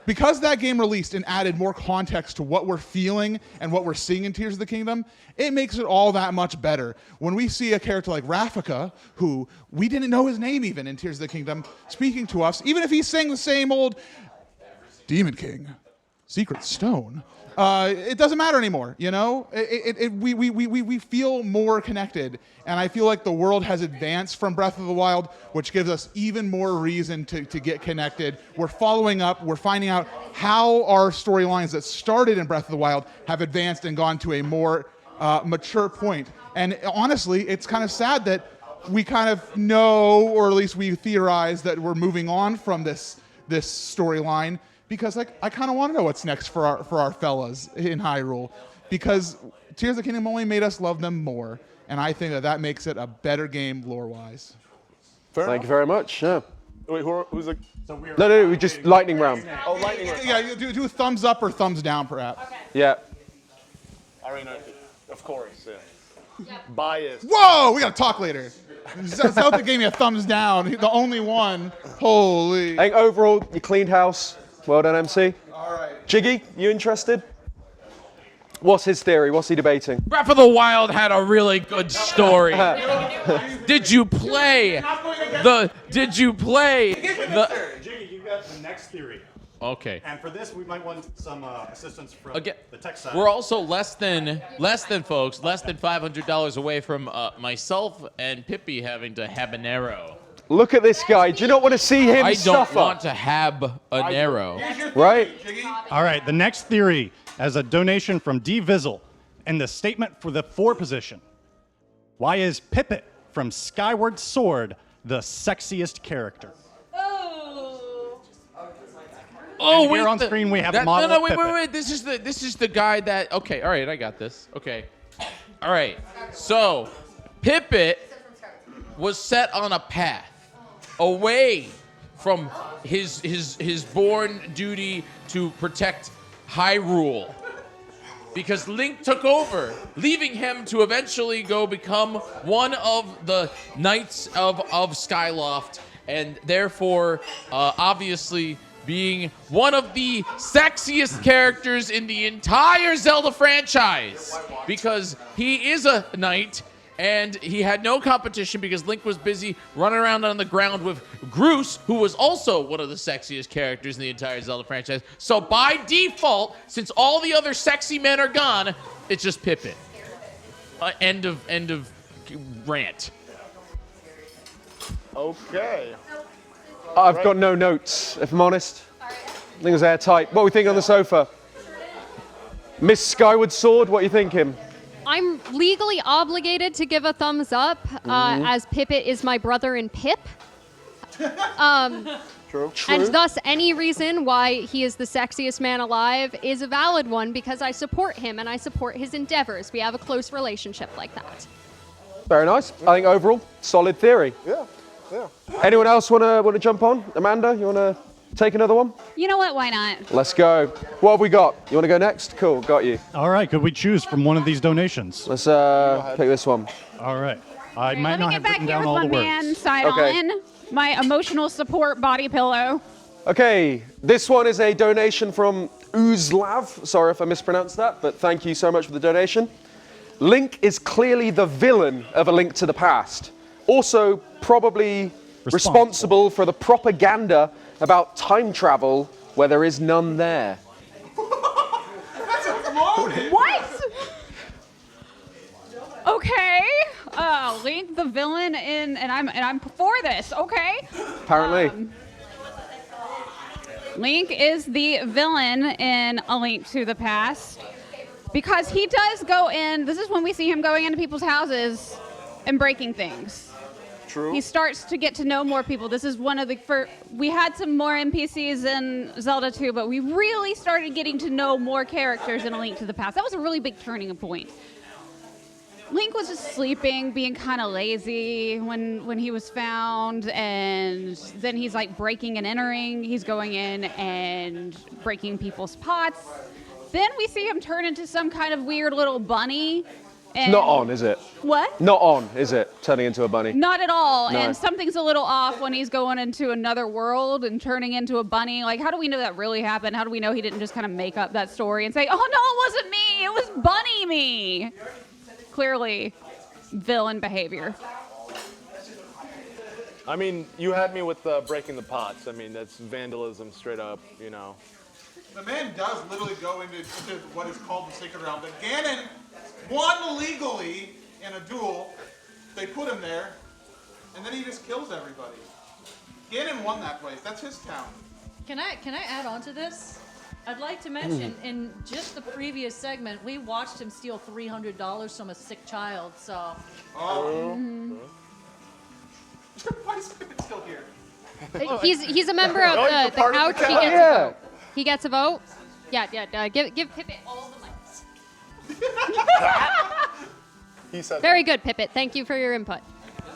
Because that game released and added more context to what we're feeling and what we're seeing in Tears of the Kingdom, it makes it all that much better. When we see a character like Rafika, who we didn't know his name even in Tears of the Kingdom, speaking to us, even if he's saying the same old Demon King, Secret Stone, it doesn't matter anymore, you know? We feel more connected, and I feel like the world has advanced from Breath of the Wild, which gives us even more reason to get connected. We're following up, we're finding out how our storylines that started in Breath of the Wild have advanced and gone to a more mature point. And honestly, it's kind of sad that we kind of know, or at least we theorize, that we're moving on from this storyline, because like I kind of want to know what's next for our fellas in Hyrule, because Tears of the Kingdom only made us love them more, and I think that makes it a better game lore-wise. Thank you very much. Yeah. Wait, who's the? No, we just lightning round. Oh, lightning round. Yeah, you do thumbs up or thumbs down, perhaps. Okay. Yeah. I already know. Of course, yeah. Bias. Whoa, we gotta talk later. Zelda gave me a thumbs down. The only one. Holy. I think overall, you cleaned house. Well done, MC. All right. Jiggy, you interested? What's his theory? What's he debating? Breath of the Wild had a really good story. Did you play the? Jiggy, you got the next theory. Okay. And for this, we might want some assistance from Again, the tech side. we're also less than $500 away from myself and Pippi having to habanero. Look at this guy. Do you not want to see him I don't suffer? want to have an arrow. Right? All right, the next theory as a donation from D. Vizzle and the statement for the 4 position. Why is Pippet from Skyward Sword the sexiest character? Oh, And wait! here on screen we have a model No, of wait, Pippet. wait! This is the guy that. Okay, all right, I got this. Okay, all right. So, Pippet was set on a path away from his born duty to protect Hyrule, because Link took over, leaving him to eventually go become one of the Knights of Skyloft, and therefore, obviously, being one of the sexiest characters in the entire Zelda franchise, because he is a knight, and he had no competition because Link was busy running around on the ground with Groose, who was also one of the sexiest characters in the entire Zelda franchise. So by default, since all the other sexy men are gone, it's just Pippin. End of rant. Okay. I've got no notes, if I'm honest. I think it was airtight. What are we thinking on the sofa? Miss Skyward Sword, what are you thinking? I'm legally obligated to give a thumbs up, as Pippet is my brother in Pip. True. And thus, any reason why he is the sexiest man alive is a valid one because I support him and I support his endeavors. We have a close relationship like that. Very nice. I think overall, solid theory. Yeah. Yeah. Anyone else want to jump on? Amanda, you want to take another one? You know what? Why not? Let's go. What have we got? You want to go next? Cool, got you. All right, could we choose from one of these donations? Let's pick this one. All right. I might Let me not get have back written here down with all my the words. man side Okay. on. My emotional support body pillow. Okay, this one is a donation from Uzlav. Sorry if I mispronounced that, but thank you so much for the donation. Link is clearly the villain of A Link to the Past. Also, probably responsible for the propaganda about time travel where there is none there. What? Okay. Link the villain in, and I'm for this. Okay. Apparently. Link is the villain in A Link to the Past because he does go in. This is when we see him going into people's houses and breaking things. True. He starts to get to know more people. This is one of the first. We had some more NPCs in Zelda 2, but we really started getting to know more characters in A Link to the Past. That was a really big turning point. Link was just sleeping, being kind of lazy when he was found, and then he's like breaking and entering. He's going in and breaking people's pots. Then we see him turn into some kind of weird little bunny. And Not on, is it? What? Not on, is it? Turning into a bunny. Not at all. No. And something's a little off when he's going into another world and turning into a bunny. Like, how do we know that really happened? How do we know he didn't just kind of make up that story and say, oh, no, it wasn't me. It was bunny me. Clearly, villain behavior. I mean, you had me with breaking the pots. I mean, that's vandalism straight up, you know. The man does literally go into what is called the Sacred Realm. That Ganon won legally in a duel. They put him there, and then he just kills everybody. Ganon won that place. That's his town. Can I add on to this? I'd like to mention in just the previous segment, we watched him steal $300 from a sick child. So. Why is Pippin still here? He's a member of the part of couch. the He couch. gets Yeah. a vote. He gets a vote. Yeah. Give Pippet all the mics. He said Very good, Pippet. Thank you for your input.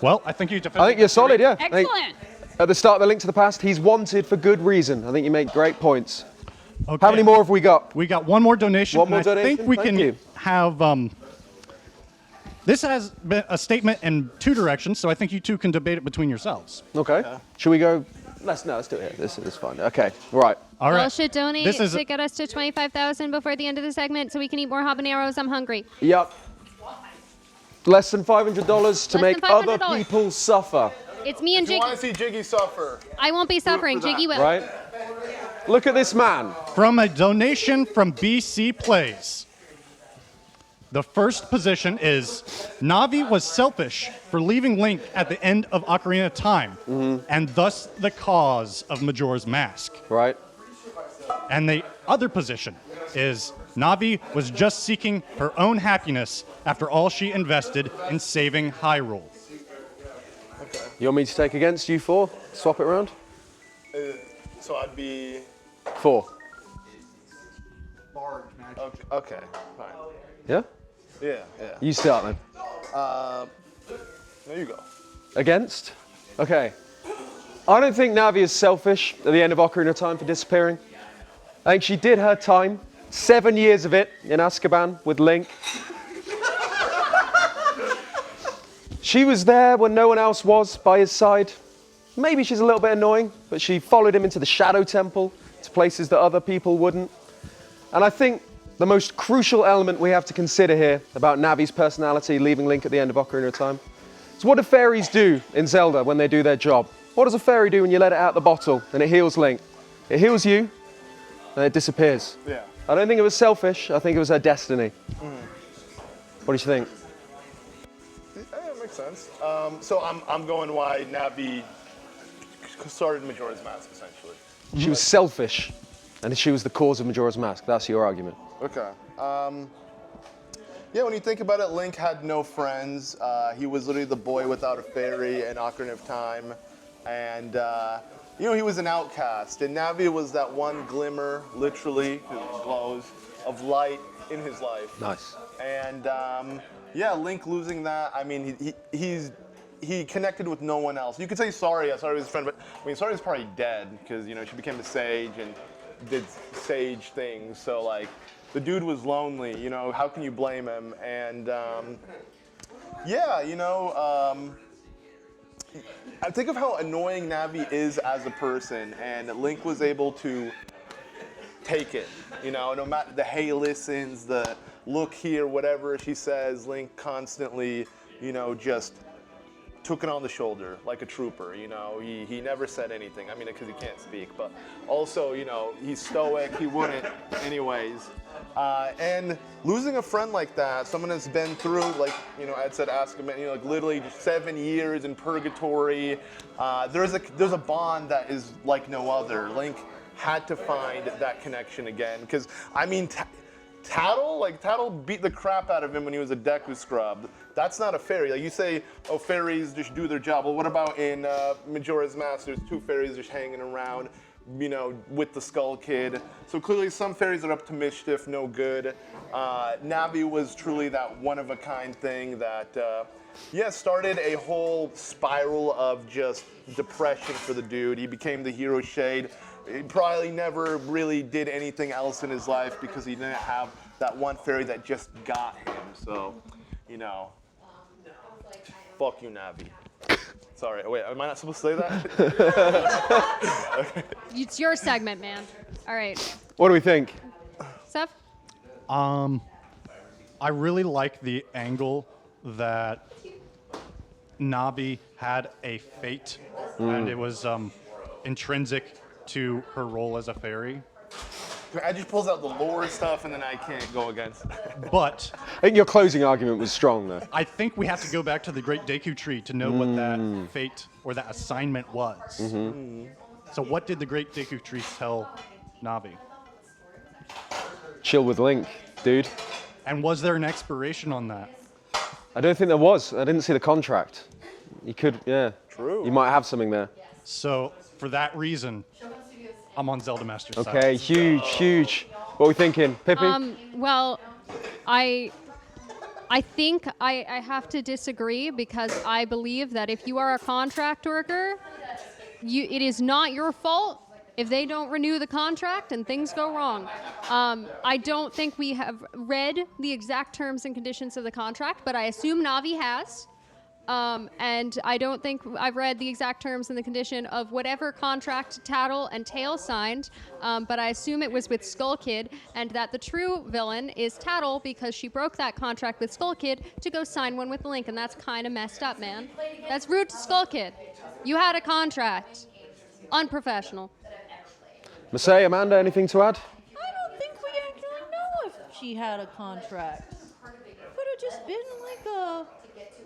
Well, I think you defended I think you're solid, yeah. I think Excellent. at the start of A Link to the Past, he's wanted for good reason. I think you make great points. Okay. How many more have we got? We got one more donation. One more and I think donation? we Thank can you. have. This has been a statement in two directions, so I think you two can debate it between yourselves. Okay. Should we go? Let's do it here. This is fine. Okay. Right. All right. Y'all should donate This is to get us to 25,000 before the end of the segment so we can eat more habaneros. I'm hungry. Yep. Less than $500 to Less make than other $500. people suffer. It's me and You want Jiggy. to see Jyggy suffer? I won't be suffering. for that. Jiggy will. Right? Look at this man. From a donation from BC Plays. The first position is Navi was selfish for leaving Link at the end of Ocarina of Time, and thus the cause of Majora's Mask. Right? And the other position is Navi was just seeking her own happiness after all she invested in saving Hyrule. You want me to take against you four? Swap it around? So I'd be. 4. Large magic. Okay. Fine. Yeah? Yeah. You start then. There you go. Against? Okay. I don't think Navi is selfish at the end of Ocarina of Time for disappearing. I think she did her time. 7 years of it in Azkaban with Link. She was there when no one else was by his side. Maybe she's a little bit annoying, but she followed him into the Shadow Temple, to places that other people wouldn't. And I think the most crucial element we have to consider here about Navi's personality leaving Link at the end of Ocarina of Time is what do fairies do in Zelda when they do their job? What does a fairy do when you let it out the bottle and it heals Link? It heals you and it disappears. Yeah. I don't think it was selfish, I think it was her destiny. What do you think? Yeah, it makes sense. So I'm going why Navi started Majora's Mask essentially. She was selfish and she was the cause of Majora's Mask. That's your argument. Okay. Yeah, when you think about it, Link had no friends. He was literally the boy without a fairy in Ocarina of Time. And he was an outcast, and Navi was that one glimmer, literally, glows, of light in his life. Nice. And yeah, Link losing that, I mean, he connected with no one else. You could say Saria was his friend, but I mean, Saria's probably dead because, she became a sage and did sage things. So, like, the dude was lonely, how can you blame him? And yeah, I think of how annoying Navi is as a person, and Link was able to take it, no matter the hey listens, the look here, whatever she says, Link constantly, just took it on the shoulder like a trooper, he never said anything, I mean, because he can't speak, but also, he's stoic, he wouldn't anyways. And losing a friend like that, someone that's been through, like, Ed said, ask him, like literally 7 years in purgatory, there's a bond that is like no other. Link had to find that connection again, because, I mean, Tattle beat the crap out of him when he was a Deku scrub. That's not a fairy. Like, you say, oh, fairies just do their job. Well, what about in Majora's Mask? There's 2 fairies just hanging around, with the Skull Kid. So clearly some fairies are up to mischief, no good. Navi was truly that one-of-a-kind thing that, started a whole spiral of just depression for the dude. He became the hero shade. He probably never really did anything else in his life because he didn't have that one fairy that just got him. So, fuck you, Navi. Sorry, wait, am I not supposed to say that? Okay. It's your segment, man. All right. What do we think? Seth? I really like the angle that Navi had a fate, and it was intrinsic to her role as a fairy. I just pulls out the lore stuff and then I can't go against it. But I think your closing argument was strong, though. I think we have to go back to the Great Deku Tree to know what that fate or that assignment was. So what did the Great Deku Tree tell Navi? Chill with Link, dude. And was there an expiration on that? I don't think there was. I didn't see the contract. You could, yeah. True. You might have something there. So for that reason, I'm on Zelda Master's side. Okay, huge. What are we thinking? Pippi? Well, I think I have to disagree because I believe that if you are a contract worker, it is not your fault if they don't renew the contract and things go wrong. I don't think we have read the exact terms and conditions of the contract, but I assume Navi has. And I don't think I've read the exact terms and the condition of whatever contract Tattle and Tail signed, but I assume it was with Skull Kid, and that the true villain is Tattle because she broke that contract with Skull Kid to go sign one with Link, and that's kind of messed up, man. That's rude to Skull Kid. You had a contract. Unprofessional. Masay, Amanda, anything to add? I don't think we actually know if she had a contract. Could have just been like a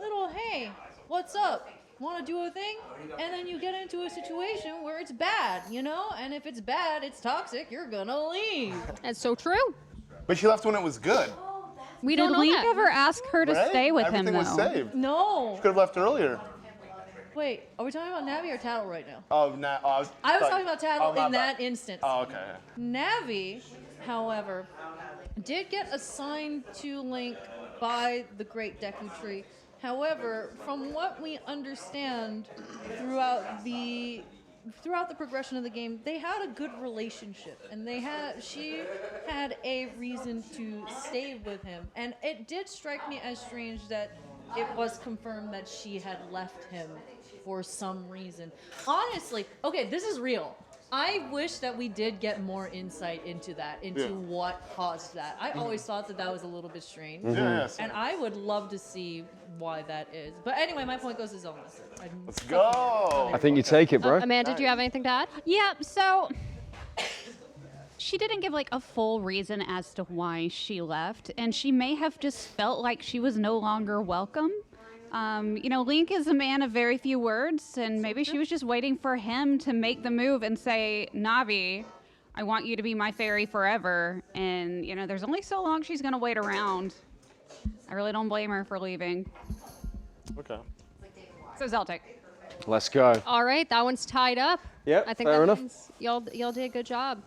little, hey, what's up? Want to do a thing? And then you get into a situation where it's bad, And if it's bad, it's toxic, you're gonna leave. That's so true. But she left when it was good. We Did don't know Link that. ever ask her to Right? stay with Everything him, was though? saved. No. She could have left earlier. Wait, are we talking about Navi or Tattle right now? Oh, no. I was talking about Tattle my in bad. that instance. Oh, okay. Navi, however, did get assigned to Link by the Great Deku Tree. However, from what we understand throughout the progression of the game, they had a good relationship, and she had a reason to stay with him. And it did strike me as strange that it was confirmed that she had left him for some reason. Honestly, okay, this is real. I wish that we did get more insight into what caused that. I always thought that was a little bit strange. Yes. And I would love to see why that is. But anyway, my point goes to Zelda. Let's go. I think you take it, bro. Amanda, do you have anything to add? Yeah, so she didn't give like a full reason as to why she left, and she may have just felt like she was no longer welcome. Link is a man of very few words, and maybe she was just waiting for him to make the move and say, Navi, I want you to be my fairy forever. And, there's only so long she's going to wait around. I really don't blame her for leaving. Okay. So Zeltic. Let's go. All right, that one's tied up. Yep, I think fair that enough. means y'all did a good job.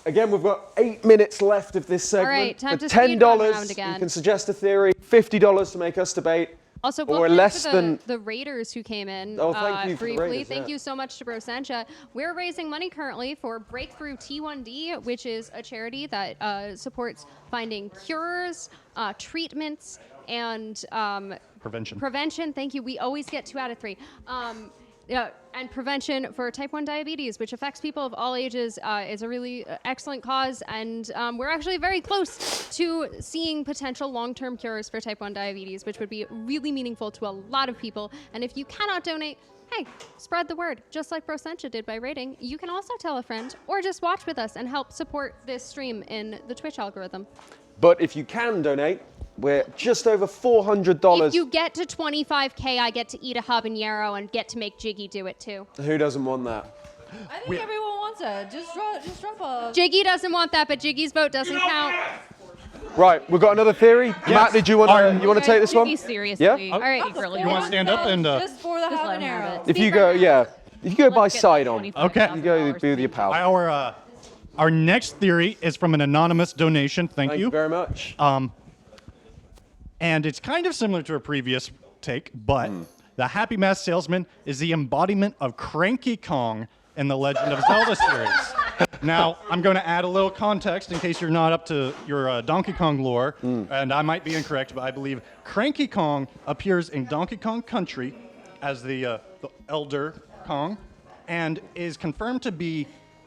Again, we've got 8 minutes left of this segment. right, time For to speed run $10, round again. you can suggest a theory. $50 to make us debate. Also, Or welcome less to than- the Raiders who came in Oh, thank you for the briefly. Raiders, Thank yeah. you so much to Brosencha. We're raising money currently for Breakthrough T1D, which is a charity that supports finding cures, treatments, and Prevention. Thank you. We always get 2 out of 3. Yeah, and prevention for type 1 diabetes, which affects people of all ages, is a really excellent cause. And we're actually very close to seeing potential long-term cures for type 1 diabetes, which would be really meaningful to a lot of people. And if you cannot donate, hey, spread the word. Just like Brosencha did by rating, you can also tell a friend or just watch with us and help support this stream in the Twitch algorithm. But if you can donate, we're just over $400. If you get to 25K, I get to eat a habanero and get to make Jyggy do it too. Who doesn't want that? I think everyone wants that. Just drop a. Jyggy doesn't want that, but Jyggy's vote doesn't count. Right, we've got another theory. Matt, did you want to take this one? Jyggy, seriously. Yeah? All right. You wanna stand up and, just for the Just let him have habanero. it. If you go, yeah. If you go by side on, Okay. you go be with your pal. Our next theory is from an anonymous donation. Thank Thank you very much. And it's kind of similar to a previous take, but the Happy Mask Salesman is the embodiment of Cranky Kong in the Legend of Zelda series. Now, I'm going to add a little context in case you're not up to your Donkey Kong lore, and I might be incorrect, but I believe Cranky Kong appears in Donkey Kong Country as the Elder Kong, and is confirmed to be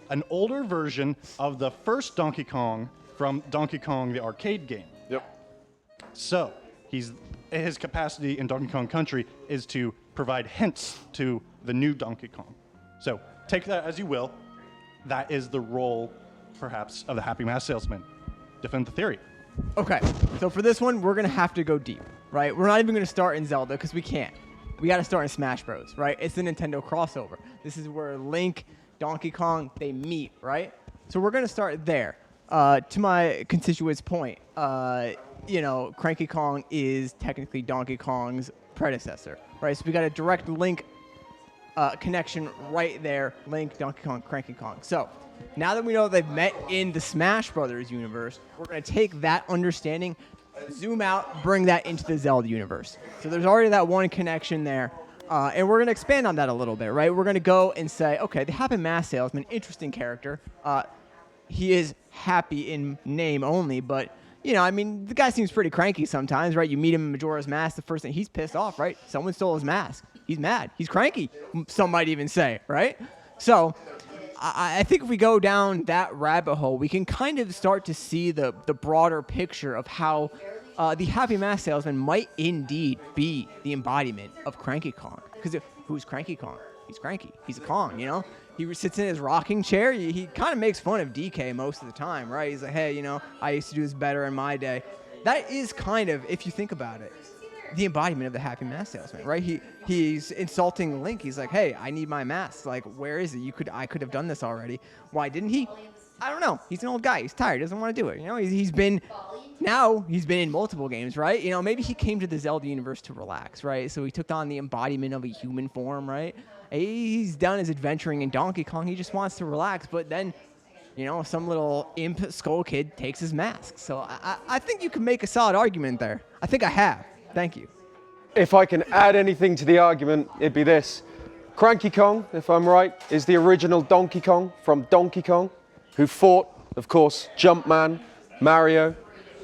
an older version of the first Donkey Kong from Donkey Kong, the arcade game. Yep. So, his capacity in Donkey Kong Country is to provide hints to the new Donkey Kong. So, take that as you will. That is the role, perhaps, of the Happy Mask Salesman. Defend the theory. Okay, so for this one, we're gonna have to go deep, right? We're not even gonna start in Zelda because we can't. We gotta start in Smash Bros, right? It's the Nintendo crossover. This is where Link, Donkey Kong, they meet, right? So we're gonna start there. To my constituent's point, Cranky Kong is technically Donkey Kong's predecessor, right? So we got a direct Link connection right there. Link, Donkey Kong, Cranky Kong. So now that we know they've met in the Smash Brothers universe, we're going to take that understanding, zoom out, bring that into the Zelda universe. So there's already that one connection there. And we're going to expand on that a little bit, right? We're going to go and say, okay, the Happy Mask Salesman, interesting character. He is happy in name only, but, the guy seems pretty cranky sometimes, right? You meet him in Majora's Mask, the first thing, he's pissed off, right? Someone stole his mask. He's mad. He's cranky, some might even say, right? So I think if we go down that rabbit hole, we can kind of start to see the broader picture of how the Happy Mask Salesman might indeed be the embodiment of Cranky Kong. Because who's Cranky Kong? He's cranky. He's a Kong, He sits in his rocking chair. He kind of makes fun of DK most of the time, right? He's like, hey, I used to do this better in my day. That is kind of, if you think about it, the embodiment of the Happy Mask Salesman, right? He's insulting Link. He's like, hey, I need my mask. Like, where is it? I could have done this already. Why didn't he? I don't know. He's an old guy. He's tired. He doesn't want to do it. He's been in multiple games, right? Maybe he came to the Zelda universe to relax, right? So he took on the embodiment of a human form, right? He's done his adventuring in Donkey Kong. He just wants to relax, but then, some little imp skull kid takes his mask. So I think you can make a solid argument there. I think I have. Thank you. If I can add anything to the argument, it'd be this. Cranky Kong, if I'm right, is the original Donkey Kong from Donkey Kong, who fought, of course, Jumpman, Mario.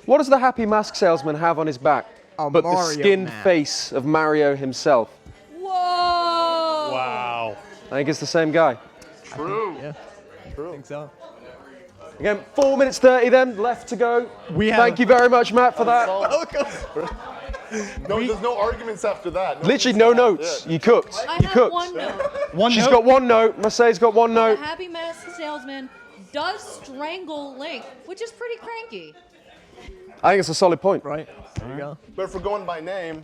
What does the Happy Mask Salesman have on his back? But the skinned mask. face of Mario himself. Whoa! Wow. I think it's the same guy. True. Yeah. True. I think so. Again, 4 minutes 30 then, left to go. Thank you very much, Matt, for that. No, there's no arguments after that. Literally no notes. Yeah. You cooked. I You have cooked. one note. She's got one note. Marseille's got one The note. Happy Mask Salesman does strangle Link, which is pretty cranky. I think it's a solid point. Right. There you go. But if we're going by name,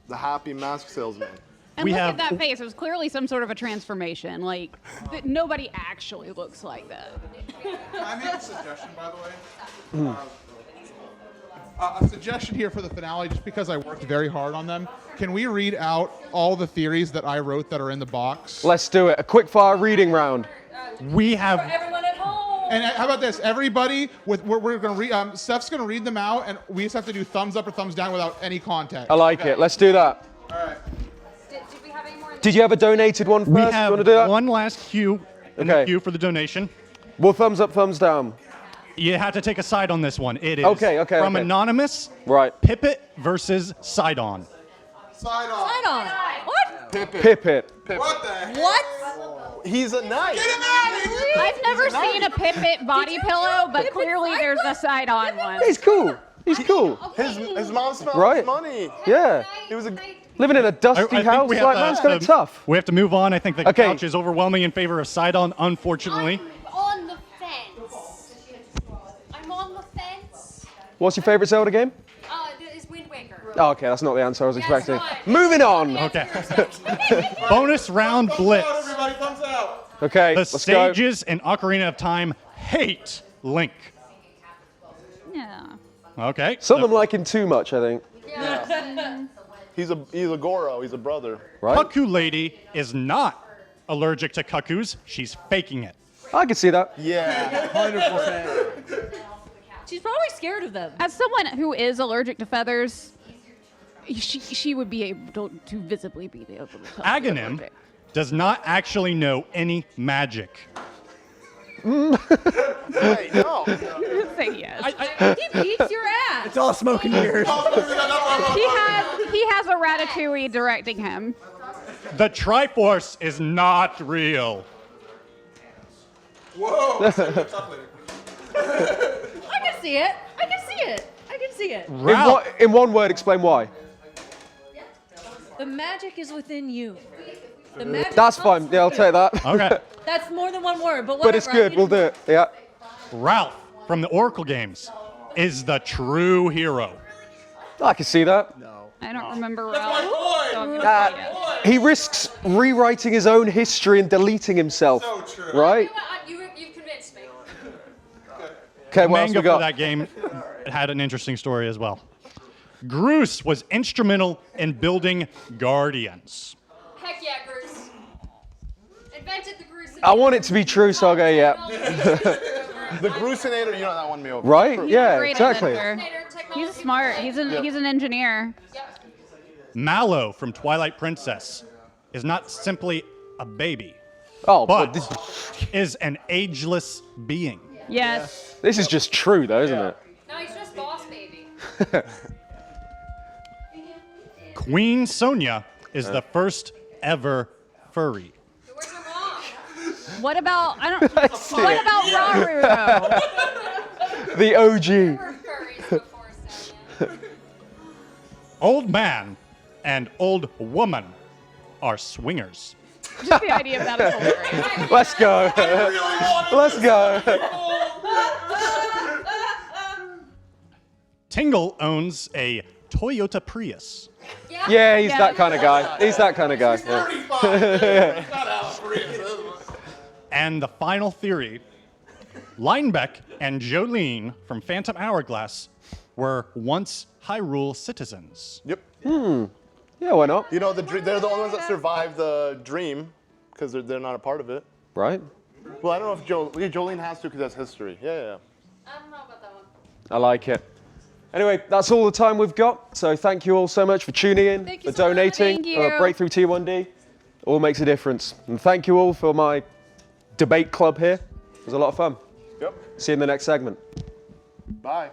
the Happy Mask Salesman. And look at that face. It was clearly some sort of a transformation. Like, nobody actually looks like that. Can I make a suggestion, by the way? A suggestion here for the finale, just because I worked very hard on them. Can we read out all the theories that I wrote that are in the box? Let's do it. A quick fire reading round. We have. Everyone at home. And how about this? Everybody, we're going to read. Steph's going to read them out, and we just have to do thumbs up or thumbs down without any context. I like it. Let's do that. All right. Did we have any more? Did you have a donated one first? We You have want to do that? one last cue in the queue for the donation. Well, thumbs up, thumbs down. You have to take a side on this one. It is from Anonymous. Right. Pippet versus Sidon. Side on. Side on. What? Pippet. What the heck? What? He's a knight. Get him out of here! I've never seen a Pipit body pillow, but clearly there's a side-on one. He's cool. He's cool. His mom spent Right. money. Yeah. He was a. Living in a dusty I think house, we have like, to- man's kind of tough. We have to move on. I think the Okay. couch is overwhelming in favor of Sidon, unfortunately. I'm on the fence. I'm on the fence. What's your favorite Zelda game? It's Wind Waker. Oh, okay, that's not the answer I was expecting. not. Moving on. Okay. Bonus round blitz. Everybody, thumbs out. Okay, The let's go. stages in Ocarina of Time hate Link. Yeah. Okay. Some of them like him too much, I think. He's a Goro. He's a brother. Right? Cuckoo Lady is not allergic to cuckoos. She's faking it. I can see that. Yeah. 100%. She's probably scared of them. As someone who is allergic to feathers, she would be able to visibly be able to tell. Aghanim does not actually know any magic. Wait, no. Say yes. He beats your ass. It's all smoke and mirrors. He has a Ratatouille directing him. The Triforce is not real. Whoa. I can see it. I can see it. I can see it. Ralph. In one word, explain why. The magic is within you. The magic That's comes fine. Yeah, I'll take that. Okay. That's more than one word, but whatever. But it's good. We'll do it. Yeah. Ralph from the Oracle games is the true hero. I can see that. I don't remember Ralph. So I'm gonna say yes. He risks rewriting his own history and deleting himself. So true. Right? You've convinced me. Okay, what else Manga we got? for that game had an interesting story as well. Groose was instrumental in building Guardians. Heck yeah, Bruce. Invented the Bruce. I want it to be true, so I'll go, yeah. The Grucinator, you know that won me over. Right? Yeah, Great exactly. inventor. He's smart. He's an engineer. Mallow from Twilight Princess is not simply a baby, Oh, but but is an ageless being. Yes. this is just true, though, isn't it? No, he's just boss baby. Queen Sonia is the first ever furry. Where's her mom? What about what about Raru though? The OG. We're furries before Sonia. Old man and old woman are swingers. Just the idea of that is hilarious. Let's go. Let's go. Tingle owns a Toyota Prius. Yeah, he's that kind of guy. He's that kind of guy. Yeah. And the final theory, Linebeck and Jolene from Phantom Hourglass were once Hyrule citizens. Yep. Yeah, why not? You know, they're the only ones that survived the dream because they're not a part of it. Right? Well, I don't know if Jolene has to because that's history. Yeah. I don't know about that one. I like it. Anyway, that's all the time we've got. So thank you all so much for tuning in, Thank you for so much. donating, Thank you. Breakthrough T1D. All makes a difference. And thank you all for my debate club here. It was a lot of fun. Yep. See you in the next segment. Bye.